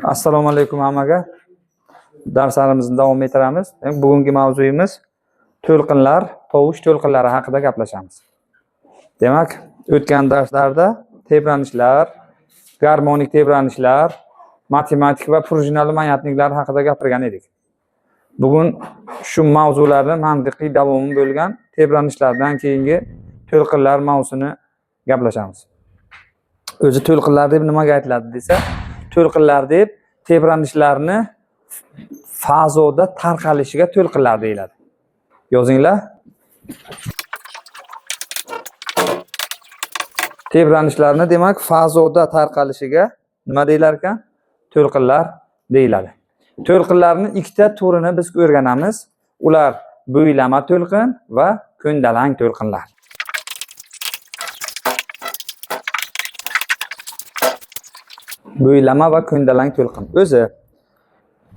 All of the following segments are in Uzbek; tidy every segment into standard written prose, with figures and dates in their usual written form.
Assalomu alaykum hammaga. Darslarimizni davom ettiramiz. Bugungi mavzuyimiz to'lqinlar, tovush to'lqinlari haqida gaplashamiz. Demak, o'tgan darslarda tebranishlar, garmonik tebranishlar, matematik va prujinali magnitliklar haqida gapirgan edik. Bugun shu mavzularning mantiqiy davomi bo'lgan tebranishlardan keyingi to'lqinlar mavzusini gaplashamiz. O'zi to'lqinlar deb nimaga aytiladi desa, to'lqinlar deb tebranishlarni fazoda tarqalishiga to'lqinlar deyiladi. Yozinglar. Tebranishlarni demak fazoda tarqalishiga nima deyilar ekan? To'lqinlar deyiladi. To'lqinlarning ikkita turini biz o'rganamiz. Ular bo'ylama to'lqin va ko'ndalang to'lqinlar. Bo'ylama va ko'ndalang to'lqin. O'zi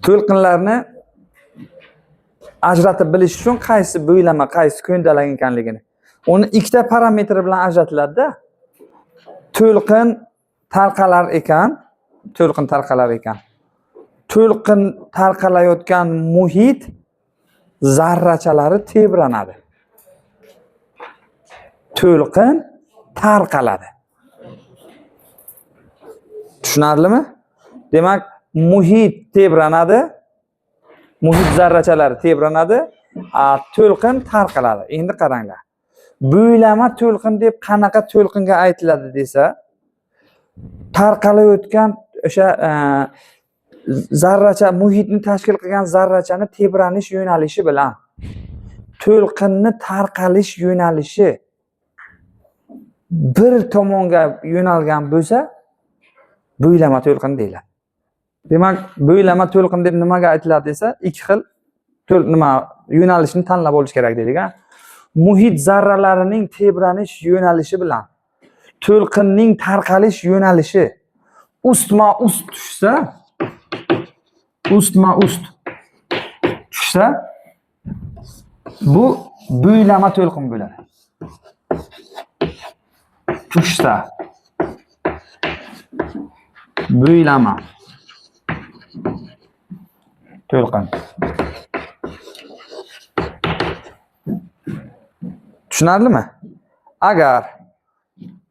to'lqinlarni ajratib bilish uchun qaysi bo'ylama, qaysi ko'ndalang ekanligini uni ikkita parametr bilan ajratiladi-da. To'lqin tarqalar ekan. To'lqin tarqalayotgan muhit zarrachalari tebranadi. To'lqin tarqaladi. Tushunarlimi? Demak, muhit tebranadi, muhit zarrachalari tebranadi, to'lqin tarqaladi. Endi qaranglar. Bo'ylama to'lqin deb qanaqa to'lqinga aytiladi desa, tarqalayotgan o'sha zarracha, muhitni tashkil qilgan zarrachani tebranish yo'nalishi bilan to'lqinni tarqalish yo'nalishi bir tomonga yo'nalgan bo'lsa, bo'ylama to'lqin deyiladi. Demak, bo'ylama to'lqin deb nimaga aytiladi desa, ikki xil yo'nalishni tanlab olish kerak dedik. Muhit zarralarining tebranish yo'nalishi bilan to'lqinning tarqalish yo'nalishi ustma-ust tushsa, bu bo'ylama to'lqin bo'ladi. Tushsa bo'ylama to'lqin. Tushunarlimi? Agar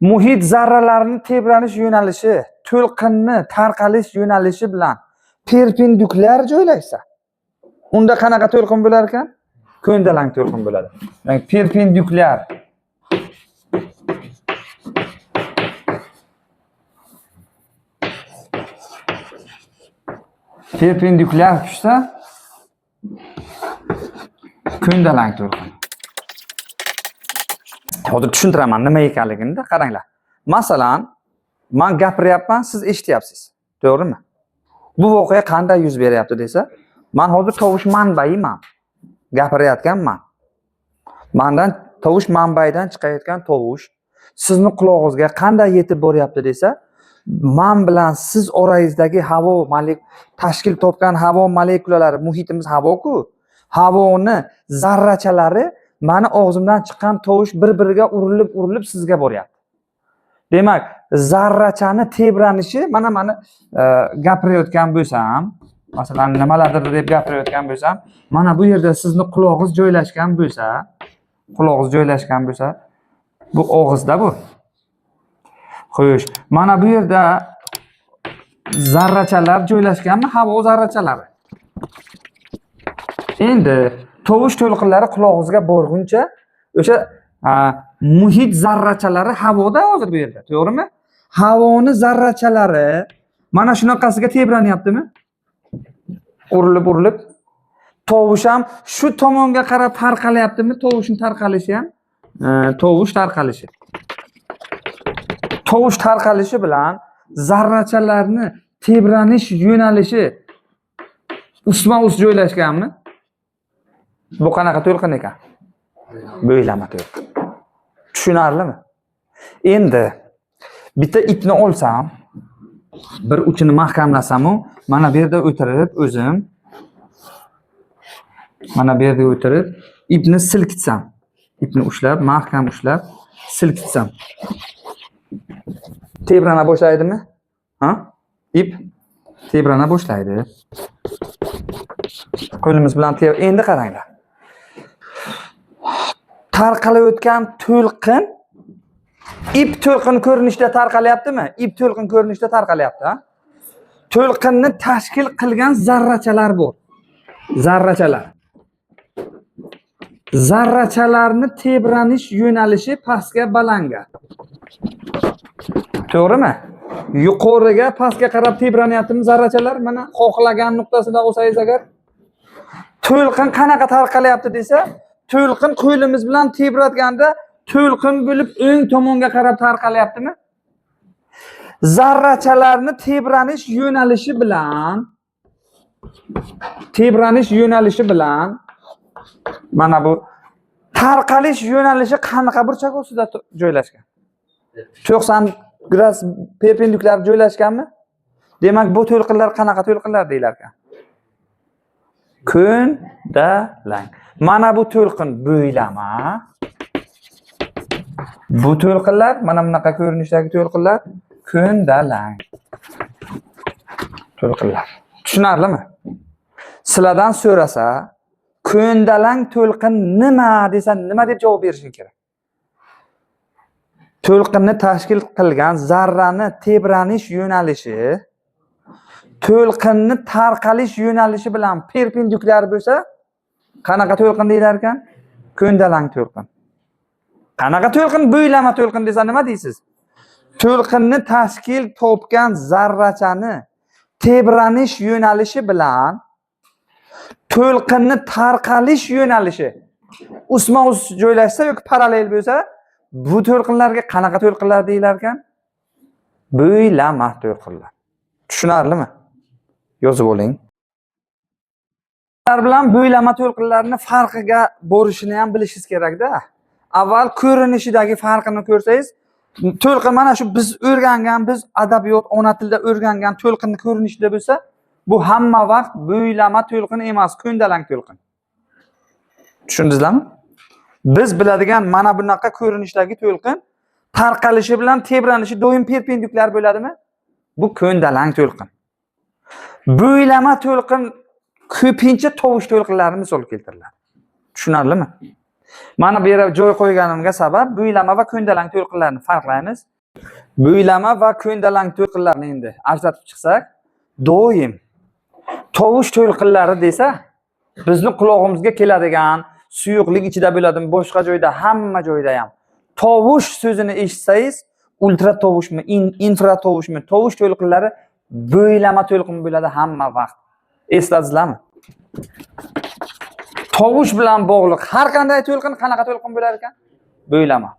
muhit zarralarining tebranish yo'nalishi to'lqinni tarqalish yo'nalishi bilan perpendikulyar joylashsa, unda qanaqa to'lqin bo'lar ekan? Ko'ndalang to'lqin bo'ladi. Ya'ni perpendikulyar tushsa, ko'ndalang to'lqin. Hozir tushuntiraman nima ekanligini. Qaranglar. Masalan, men gapiryapman, siz eshityapsiz. To'g'rimi? Bu voqea qanday yuz beryapti desa, men hozir tovush manbaiman. Gapirayotganman. Mendan tovush manbaidan chiqayotgan tovush sizni qulog'ingizga qanday yetib boryapti desa, men bilan siz orangizdagi havo tashkil topgan havo molekulalari, muhitimiz havo-ku. Havoni zarrachalari meni og'zimdan chiqqan tovush bir-biriga urilib sizga boryapti. Demak, zarrachani tebranishi mana gapirayotgan bo'lsam, masalan, nimalardir deb gapirayotgan bo'lsam, mana bu yerda sizni qulog'ingiz joylashgan bo'lsa, bu og'izda bu. Xo'sh, mana bu yerda zarrachalar joylashganmi? Havo zarrachalari. Endi tovush to'lqinlari qulog'ingizga borguncha o'sha muhit zarrachalari havoda hozir bu yerda, to'g'rimi? Havoni zarrachalari mana shunaqasiga tebranyaptimi? Urilib. Tovush ham shu tomonga qarab tarqalyaptimi? Tovushning tarqalishi ham tovush tarqalishi bilan zarrachalarni tebranish yo'nalishi ustma-ust joylashganmi? Bu qanaqa to'lqin ekan? Bo'ylama to'lqin. Tushunarlimi? Endi bitta ipni olsam, bir uchini mahkamlasam, mana bu yerda o'tirib o'zim ipni silkitsam, ipni ushlab, mahkam ushlab, silkitsam. Tebrana boshlaydimi? Ip tebrana boshlaydi. Qo'limiz bilan endi qaranglar. Tarqalib o'tgan to'lqin ip to'lqin ko'rinishida tarqalyaptimi? Ip to'lqin ko'rinishida tarqalyapti, ha? To'lqinni tashkil qilgan zarrachalar bor. Zarrachalar. Zarrachalarni tebranish yo'nalishi pastga balandga. To'g'rimi? Yuqoriga pastga qarab tebranyaptimi zarrachalar? Mana xohlagan nuqtasida olsangiz agar to'lqin qanaqa tarqalyapti desa, to'lqin qo'limiz bilan tebratganda to'lqin bo'lib o'ng tomonga qarab tarqalyaptimi? Zarrachalarni tebranish yo'nalishi bilan mana bu tarqalish yo'nalishi qanaqa burchak ustida joylashgan? 90 gradus perpendikulyar joylashganmi? Demak, bu to'lqinlar qanaqa to'lqinlar deyilar ekan? Ko'ndalang. Mana bu to'lqin bo'ylama. Bu to'lqinlar, mana bunaqa ko'rinishdagi to'lqinlar ko'ndalang. To'lqinlar. Tushunarlimi? Sizlardan so'rasa, ko'ndalang to'lqin nima desa, nima deb javob berishing kerak? To'lqinni tashkil qilgan zarrani tebranish yo'nalishi to'lqinni tarqalish yo'nalishi bilan perpendikulyar bo'lsa, qanaqa to'lqin deyilar ekan? Ko'ndalang to'lqin. Qanaqa to'lqin? Bo'ylama to'lqin desa nima deysiz? To'lqinni tashkil topgan zarrachani tebranish yo'nalishi bilan to'lqinni tarqalish yo'nalishi ustma-ust joylashsa yoki parallel bo'lsa, bu to'lqinlarga qanaqa to'lqinlar deyilar ekan? Bo'ylama to'lqinlar. Tushunarlimi? Yozib oling. Ular bilan bo'ylama to'lqinlarning farqiga borishini ham bilishingiz kerak-da. Avval ko'rinishidagi farqini ko'rsangiz, to'lqin mana shu biz o'rgangan, biz adabiyot, ona tilida o'rgangan to'lqinning ko'rinishida bo'lsa, bu hamma vaqt bo'ylama to'lqin emas, ko'ndalang to'lqin. Tushundingizmi? Biz biladigan mana bunaqa ko'rinishdagi to'lqin tarqalishi bilan tebranishi doim perpendikulyar bo'ladimi? Bu ko'ndalang to'lqin. Bo'ylama to'lqin ko'pincha tovush to'lqinlarini misol keltiriladi. Tushunarlimi? Mana bu yerga joy qo'yganimga sabab bo'ylama va ko'ndalang to'lqinlarni farqlaymiz. Bo'ylama va ko'ndalang to'lqinlarni endi ajratib chiqsak, doim tovush to'lqinlari desa, bizning quloqimizga keladigan suyuqlik ichida bo'ladimi, boshqa joyda, hamma joyda ham tovush so'zini eshitsangiz, ultra tovushmi, infra tovushmi, tovush to'lqinlari bo'ylama to'lqin bo'ladi hamma vaqt. Esladingizlarmi? Tovush bilan bog'liq har qanday to'lqin qanaqa to'lqin bo'lar ekan? Bo'ylama.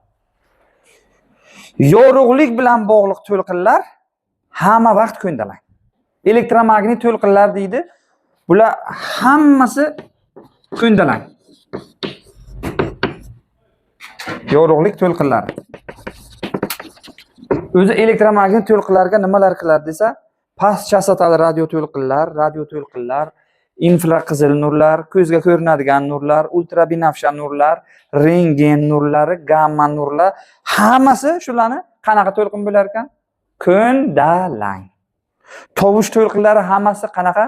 Yorug'lik bilan bog'liq to'lqinlar hamma vaqt ko'ndalang. Elektromagnit to'lqinlar deydi. Bular hammasi ko'ndalang. Yorug'lik to'lqinlari. O'zi elektromagnit to'lqinlarga nimalar qiladi desa, past chastotali radio to'lqinlar, infraqizil nurlar, ko'zga ko'rinadigan nurlar, ultrabinafsha nurlar, rentgen nurlari, gamma nurlar, hammasi shularni qanaqa to'lqin bo'lar ekan? Ko'ndalang. Tovush to'lqinlari hammasi qanaqa?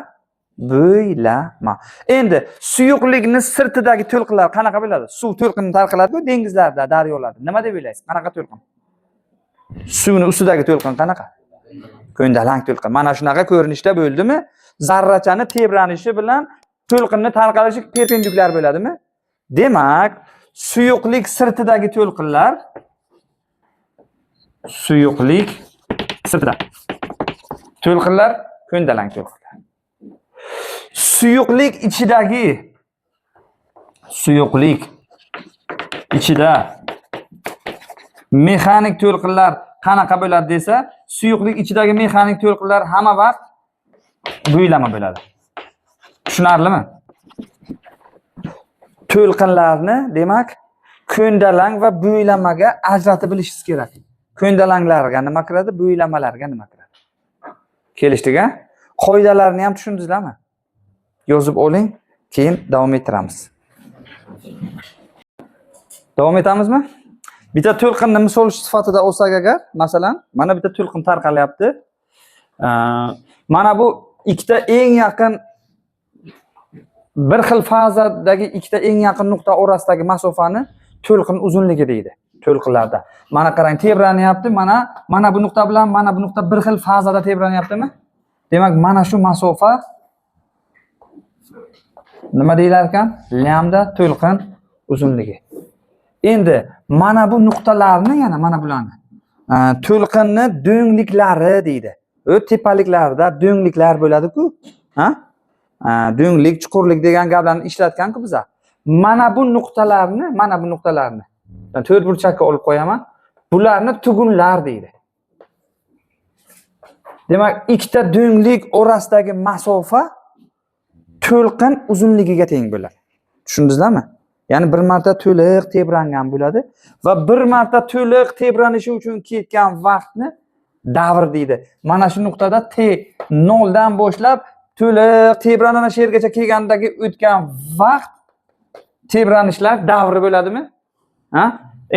Bo'ylama. Endi suyuqlikni sirtidagi to'lqinlar qanaqa bo'ladi? Suv to'lqini tarqaladi-ku dengizlarda, daryolarda. Nima deb o'ylaysiz? Qanaqa to'lqin? Suvning ustidagi to'lqin qanaqa? Ko'ndalang to'lqin. Mana shunaqa ko'rinishda bo'ldimi? Zarrachani tebranishi bilan to'lqinni tarqalishi perpendikulyar bo'ladimi? Demak, suyuqlik sirtidagi to'lqinlar ko'ndalang to'lqinlar. Suyuqlik ichida mexanik to'lqinlar qanaqa bo'ladi desa, suyuqlik ichidagi mexanik to'lqinlar hamma vaqt bo'ylama bo'ladi. Tushunarlimi? To'lqinlarni, demak, ko'ndalang va bo'ylamaga ajratib bilishingiz kerak. Ko'ndalanglarga nima kiradi, bo'ylamalarga nima kiradi? Kelishdik-a? Qoidalarni ham tushundingizlarmi? Yozib oling, keyin davom ettiramiz. Davom etamizmi? Bitta to'lqinni misol sifatida olsak agar, masalan, mana bitta to'lqin tarqalyapti. Mana bu ikkita eng yaqin bir xil fazadagi ikkita eng yaqin nuqta orasidagi masofani to'lqin uzunligi deydi. To'lqinlarda. Mana qarang, tebranyapti. Mana bu nuqta bilan mana bu nuqta bir xil fazada tebranyaptimi? Demak, mana shu masofa nima deyilar ekan? Lambda to'lqin uzunligi. Endi mana bu nuqtalarni, yana mana bularni to'lqinni do'ngliklari deydi. Tepaliklarda do'ngliklar bo'ladi-ku, ha? Do'nglik, chuqurlik degan gaplarni ishlatgan-ku biz. Mana bu nuqtalarni, ben to'rt burchakka olib qo'yaman. Bularni tugunlar deydi. Demak, ikkita do'nglik orasidagi masofa to'lqin uzunligiga teng bo'ladi. Tushundingizmi? Ya'ni bir marta to'liq tebrangan bo'ladi va bir marta to'liq tebranishi uchun ketgan vaqtni davr deydi. Mana shu nuqtada t 0 dan boshlab to'liq tebranana yergacha kelgandagi o'tgan vaqt tebranishlar davri bo'ladimi? Ha?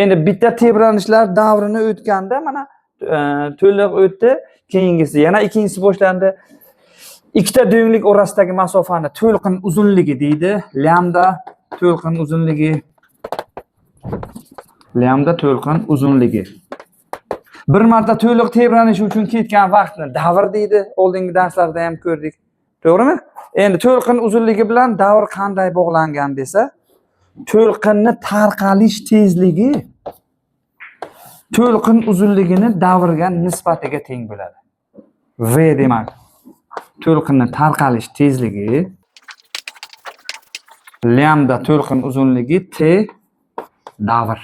Endi bitta tebranishlar davrini o'tganda mana to'liq o'tdi, keyingisi yana ikkinchisi boshlandi. Ikkita do'nglik orasidagi masofani to'lqin uzunligi deydi. Lambda to'lqin uzunligi. Lambda to'lqin uzunligi. Bir marta to'liq tebranish uchun ketgan vaqtni davr deydi. Oldingi darslarda ham ko'rdik. To'g'rimi? Endi to'lqin uzunligi bilan davr qanday bog'langan desa, to'lqinni tarqalish tezligi to'lqin uzunligini davrga nisbatiga teng bo'ladi. V demak, to'lqinni tarqalish tezligi lambda to'lqin uzunligi t davr.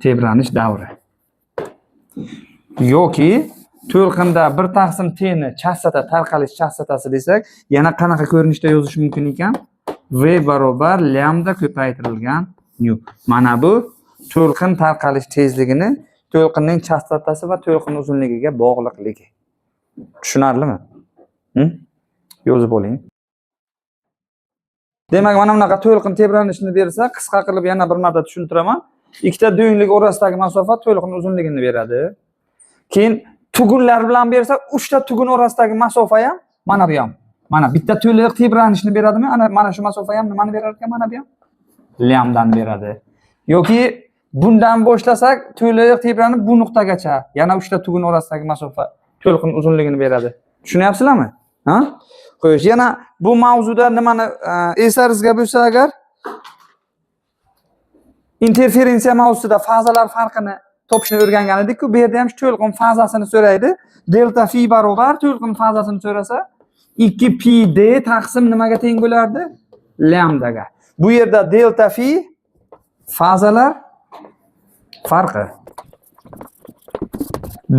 Tebranish davri. Yoki to'lqinda 1/t ni chassata tarqalish chassatasi desak, yana qanaqa ko'rinishda yozish mumkin ekan? V barobar lambda ko'paytirilgan nu. Mana bu to'lqin tarqalish tezligini to'lqinning chassatasi va to'lqin uzunligiga bog'liqligi. Tushunarlimi? Yozib oling. Demak, mana bunaqa to'lqin tebranishni bersa, qisqa qilib yana bir marta tushuntiraman. Ikkita do'nglik orasidagi masofa to'lqin uzunligini beradi. Keyin tugunlar bilan bersa, uchta tugun orasidagi masofa ham mana bu ham. Mana bitta to'liq tebranishni beradimi? Mana shu masofa ham nimani berar ekan? Mana bu ham lambdan beradi. Yoki bundan boshlasak, to'liq tebranib bu nuqtagacha yana uchta tugun orasidagi masofa to'lqin uzunligini beradi. Tushunyapsizlarmi? Ha? Xo'sh, yana bu mavzuda nimani eslaringizga bo'lsa agar interferensiya mavzusida fazalar farqini topishni o'rgangan edik-ku. Bu yerda ham to'lqin fazasini so'raydi. Delta phi barobar to'lqin fazasini so'rasa 2 pi d taqsim nimaga teng bo'lardi? Lambdaga. Bu yerda delta phi fazalar farqi.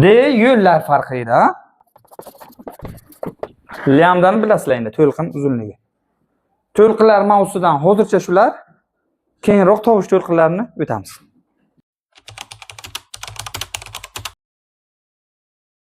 D yo'llar farqi edi. Lambdani bilasizlar endi, to'lqin uzunligi. To'lqinlar mavzusidan hozircha shular. Keyinroq tovush to'lqinlarini o'tamiz.